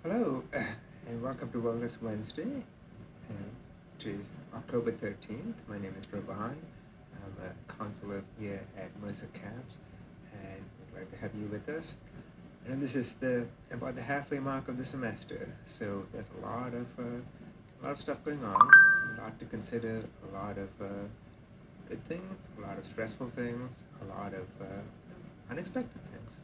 Hello, and welcome to Wellness Wednesday. It is October 13th. My name is Ruvan. I'm a counselor here at Mercer Camps, and we'd like to have you with us. And this is about the halfway mark of the semester, so there's a lot of stuff going on, a lot to consider, a lot of good things, a lot of stressful things, a lot of unexpected things.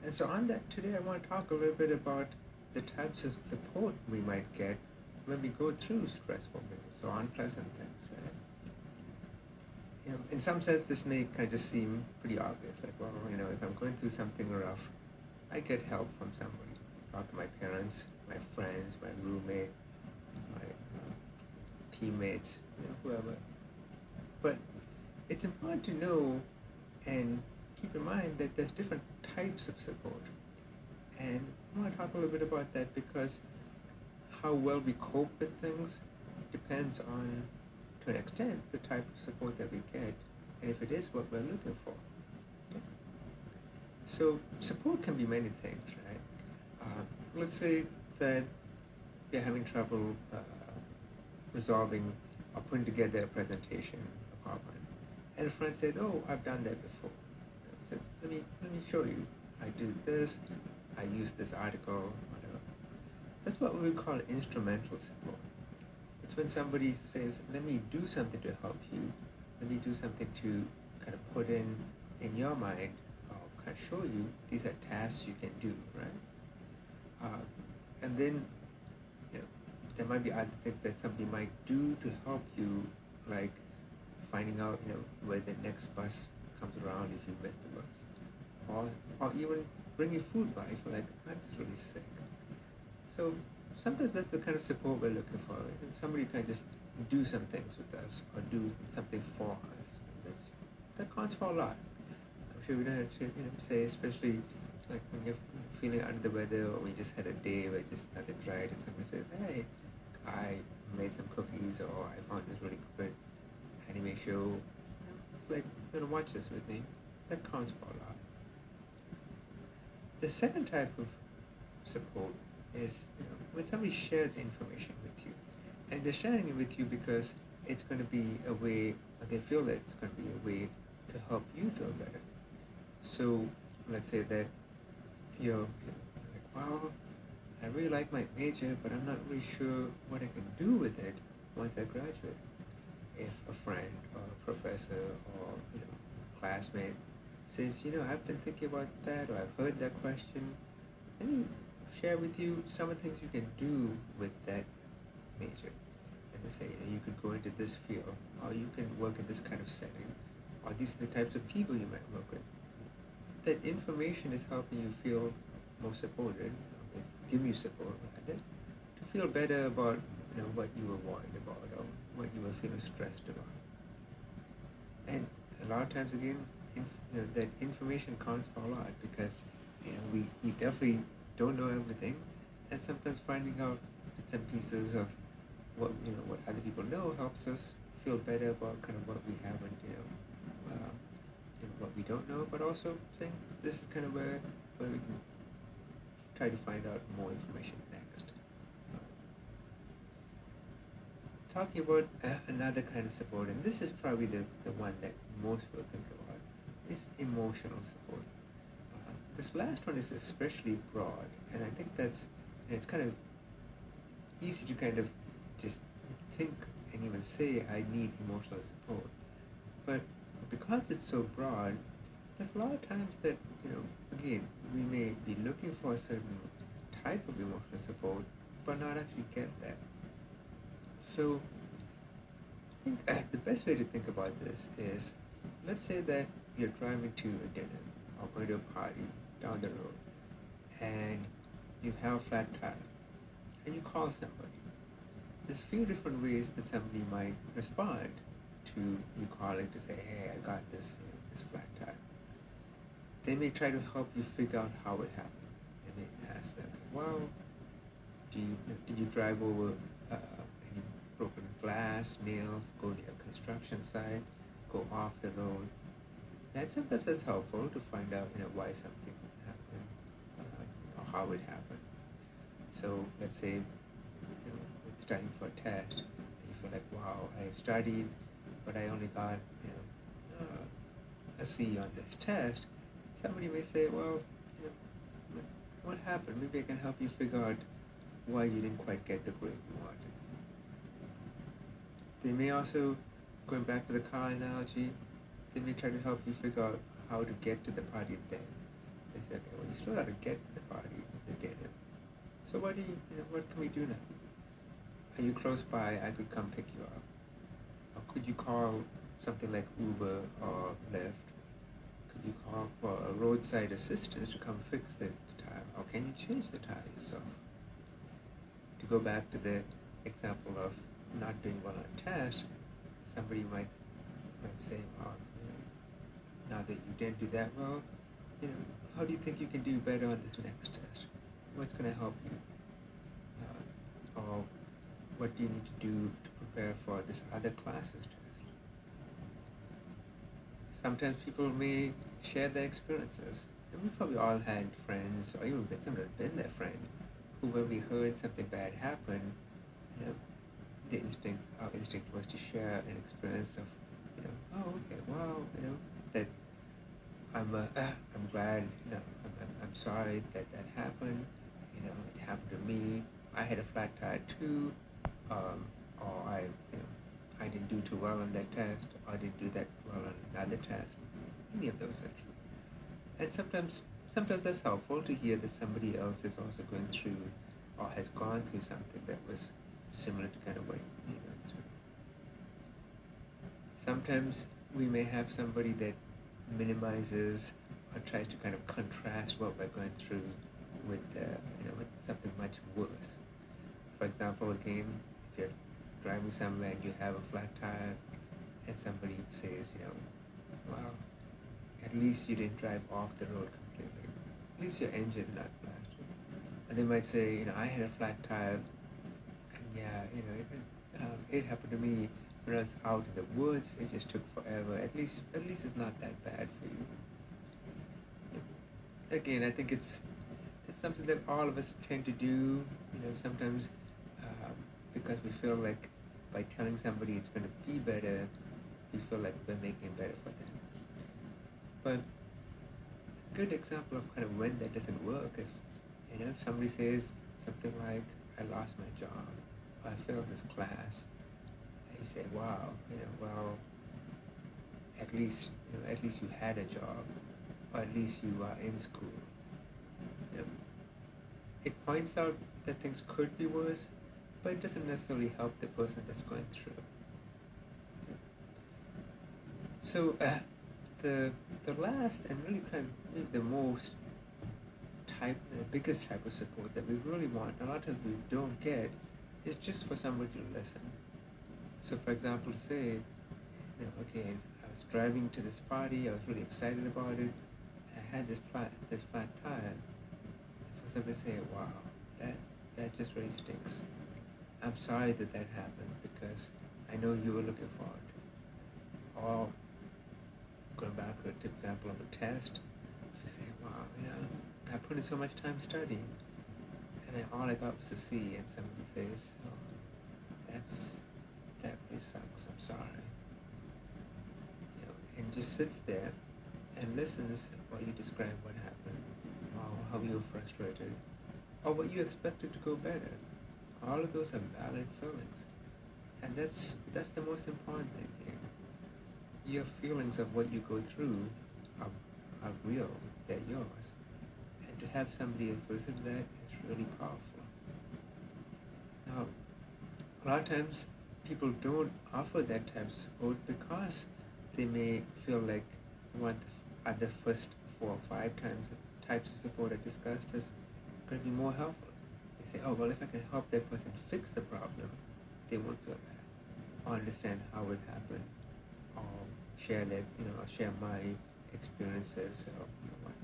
And so on that today, I want to talk a little bit about the types of support we might get when we go through stressful things or unpleasant things, right? In some sense, this may kind of just seem pretty obvious. Like, well, if I'm going through something rough, I get help from somebody. Talk to my parents, my friends, my roommate, my teammates, whoever. But it's important to know and keep in mind that there's different types of support. And I want to talk a little bit about that because how well we cope with things depends on, to an extent, the type of support that we get and if it is what we're looking for. Okay? So support can be many things, right? Let's say that you're having trouble resolving or putting together a presentation, a PowerPoint, and a friend says, "Oh, I've done that before." Says, let me show you. I do this. I use this article, whatever. That's what we call instrumental support. It's when somebody says, let me do something to help you. Let me do something to kind of put in your mind, or kind of show you these are tasks you can do, right? And then, there might be other things that somebody might do to help you, like finding out, where the next bus comes around if you miss the bus. Or even bring you food by if you're like, I'm just really sick. So sometimes that's the kind of support we're looking for. Somebody can just do some things with us or do something for us. That counts for a lot. I'm sure we don't have to say, especially like when you're feeling under the weather or we just had a day where just nothing's right and somebody says, hey, I made some cookies or I found this really good anime show. It's like, watch this with me. That counts for a lot. The second type of support is when somebody shares information with you, and they're sharing it with you because it's going to be a way, or they feel that it's going to be a way to help you feel better. So let's say that you're like, well, I really like my major, but I'm not really sure what I can do with it once I graduate. If a friend or a professor or a classmate says, I've been thinking about that, or I've heard that question, let me share with you some of the things you can do with that major. And they say, you could go into this field, or you can work in this kind of setting, or these are the types of people you might work with. That information is helping you feel more supported, give you support rather, to feel better about what you were worried about or what you were feeling stressed about. And a lot of times again, that information counts for a lot because we definitely don't know everything, and sometimes finding out bits and pieces of what other people know helps us feel better about kind of what we haven't what we don't know, but also saying this is kind of where we can try to find out more information next. Talking about another kind of support, and this is probably the one that most people think about, is emotional support. This last one is especially broad, and I think it's kind of easy to kind of just think and even say I need emotional support. But because it's so broad, there's a lot of times that, again, we may be looking for a certain type of emotional support, but not actually get that. So I think the best way to think about this is, let's say that you're driving to a dinner or going to a party down the road, and you have a flat tire, and you call somebody. There's a few different ways that somebody might respond to you calling to say, hey, I got this flat tire. They may try to help you figure out how it happened. They may ask them, well, did you drive over any broken glass, nails, go to a construction site, go off the road? And sometimes that's helpful to find out why something happened or how it happened. So let's say with studying for a test, and you feel like, wow, I studied, but I only got a C on this test. Somebody may say, well, what happened? Maybe I can help you figure out why you didn't quite get the grade you wanted. They may also, going back to the car analogy, they may try to help you figure out how to get to the party then. They say, okay, well, you still got to get to the party, the dinner. So what can we do now? Are you close by? I could come pick you up. Or could you call something like Uber or Lyft? Could you call for a roadside assistance to come fix the tire? Or can you change the tire yourself? To go back to the example of not doing well on a test, somebody might say, well, now that you didn't do that well, how do you think you can do better on this next test? What's going to help you? Or what do you need to do to prepare for this other class's test? Sometimes people may share their experiences. And we've probably all had friends, or even sometimes been their friend, who when we heard something bad happen, our instinct was to share an experience of, oh, okay, wow, that I'm glad, I'm sorry that happened. It happened to me. I had a flat tire too, or I didn't do too well on that test, or I didn't do that well on another test. Any of those are true. And sometimes that's helpful to hear that somebody else is also going through, or has gone through something that was similar to kind of what you went through. Sometimes we may have somebody that minimizes or tries to kind of contrast what we're going through with something much worse. For example, again, if you're driving somewhere and you have a flat tire, and somebody says, well, at least you didn't drive off the road completely. At least your engine's not blasted. And they might say, I had a flat tire, and yeah, it happened to me when I was out in the woods. It just took forever. At least it's not that bad for you. Again, I think it's something that all of us tend to do. Sometimes because we feel like by telling somebody it's going to be better, we feel like we're making it better for them. But a good example of kind of when that doesn't work is, if somebody says something like, I lost my job, or I failed this class, and you say, wow, well, at least you had a job, or at least you are in school. It points out that things could be worse, but it doesn't necessarily help the person that's going through. So the last and really kind of maybe the biggest type of support that we really want, a lot of times we don't get, is just for somebody to listen. So for example, say, okay, I was driving to this party, I was really excited about it, I had this flat tire. For somebody to say, wow, that just really stinks. I'm sorry that happened because I know you were looking forward to it. Or going back to the example of a test, if you say, wow, I put in so much time studying, and all I got was a C, and somebody says, oh, that really sucks, I'm sorry. And just sits there and listens while you describe what happened, or how you were frustrated, or what you expected to go better. All of those are valid feelings, and that's the most important thing here. Your feelings of what you go through are real, they're yours, and to have somebody else listen to that is really powerful. Now, a lot of times people don't offer that type of support because they may feel like one of the first 4 or 5 types of support I discussed is going to be more helpful. They say, oh, well, if I can help that person fix the problem, they won't feel bad, or understand how it happened, or share that, or share my experiences, or what.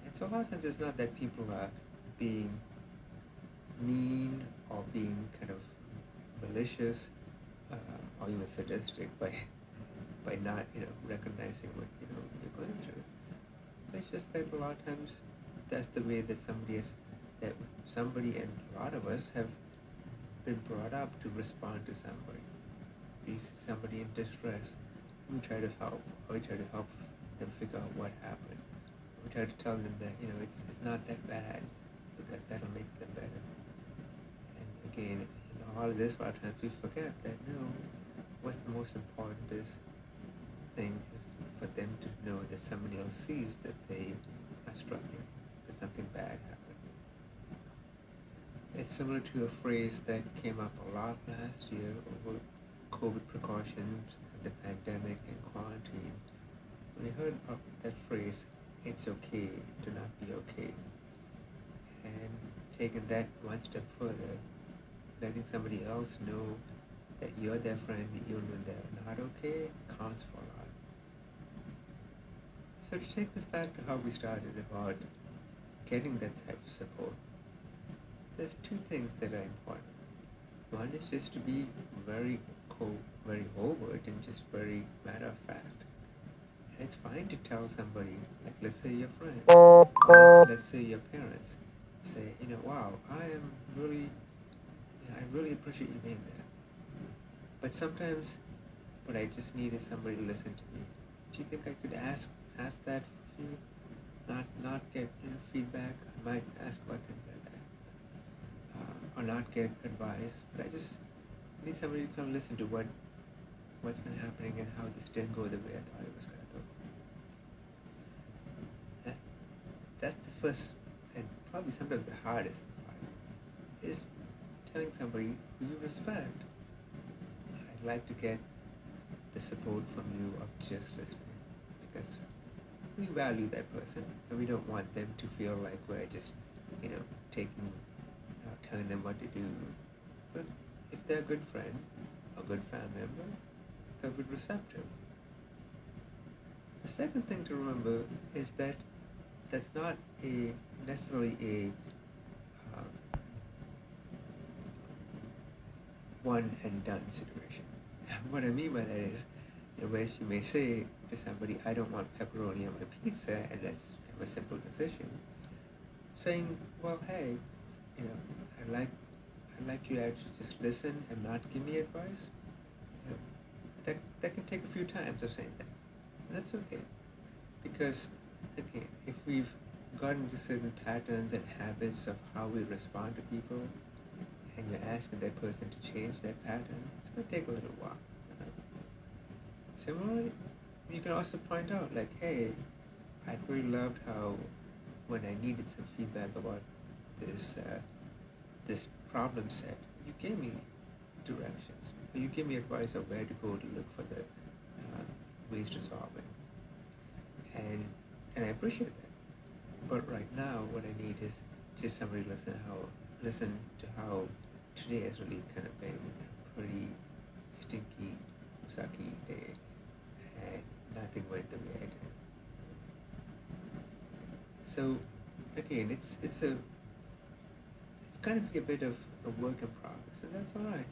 And so a lot of times it's not that people are being mean or being kind of malicious or even sadistic by not recognizing what you're going through. It's just that a lot of times that's the way that somebody has that somebody, and a lot of us have been brought up to respond to somebody. We see somebody in distress, we try to help, or we try to help them figure out what happened. We try to tell them that, it's not that bad, because that'll make them better. And again, in all of this, a lot of times we forget that, what's the most important thing is for them to know that somebody else sees that they are struggling, that something bad happened. It's similar to a phrase that came up a lot last year over COVID precautions, the pandemic, and quarantine. When I heard of that phrase, "it's okay to not be okay," and taking that one step further, letting somebody else know that you're their friend even when they're not okay, counts for a lot. So to take this back to how we started about getting that type of support, there's two things that are important. One is just to be very overt and just very matter of fact. And it's fine to tell somebody, like let's say your friends, or let's say your parents, say, wow, I really appreciate you being there. But sometimes what I just need is somebody to listen to me. Do you think I could ask that for you? Not get feedback. I might ask about things like that, or not get advice. But I just need somebody to come listen to what's been happening and how this didn't go the way I thought it was going to go. That's the first and probably sometimes the hardest part, is telling somebody who you respect, I'd like to get the support from you of just listening, because we value that person and we don't want them to feel like we're just telling them what to do. But if they're a good friend, a good family member, they'll be receptive. The second thing to remember is that that's not necessarily a one and done situation. What I mean by that is, whereas you may say to somebody, I don't want pepperoni on my pizza, and that's kind of a simple decision. Saying, well, hey, I'd like you to actually just listen and not give me advice. That can take a few times of saying that. And that's okay. Because, again, if we've gotten into certain patterns and habits of how we respond to people, and you're asking that person to change that pattern, it's going to take a little while. Similarly, you can also point out, like, hey, I really loved how when I needed some feedback about this problem set, you gave me directions. You gave me advice of where to go to look for the ways to solve it. And I appreciate that. But right now, what I need is just somebody to listen to how today has really kind of been a pretty stinky, sucky day, and nothing went the way I did. So again, it's going to be a bit of a work in progress, and that's all right,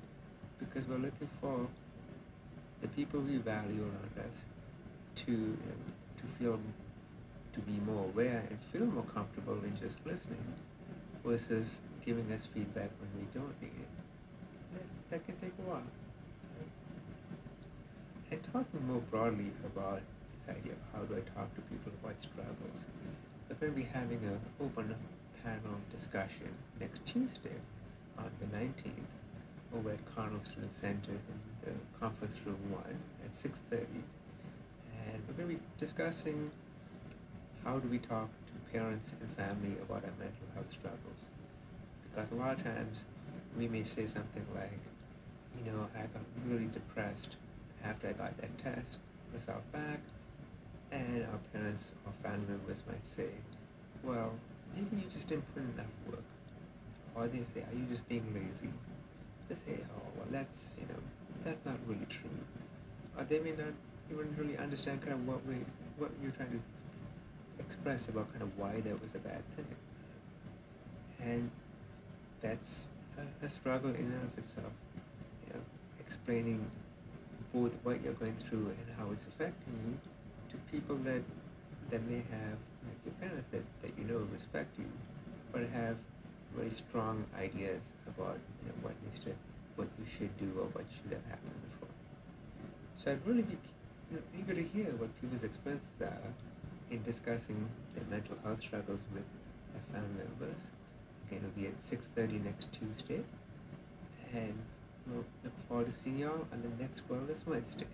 because we're looking for the people we value around us to be more aware and feel more comfortable in just listening versus giving us feedback when we don't need it. That can take a while. And talking more broadly about this idea of how do I talk to people about struggles, we're going to be having an open panel discussion next Tuesday on the 19th over at Carnell Student Center in the conference room 1 at 6:30. And we're going to be discussing how do we talk to parents and family about our mental health struggles. Because a lot of times we may say something like, I got really depressed after I got that test result back, and our parents or family members might say, well, maybe you just didn't put enough work. Or they say, are you just being lazy? They say, oh, well, that's not really true. Or they may not even really understand kind of what you're trying to express about kind of why that was a bad thing. And that's a struggle in and of itself, explaining both what you're going through and how it's affecting you to people that may have, like your parents, that respect you, but have very strong ideas about what you should do or what should have happened before. So I'd really be eager to hear what people's experiences are in discussing their mental health struggles with their family members. Again, it'll be at 6:30 next Tuesday, and we'll look forward to seeing y'all on the next Wellness Wednesday.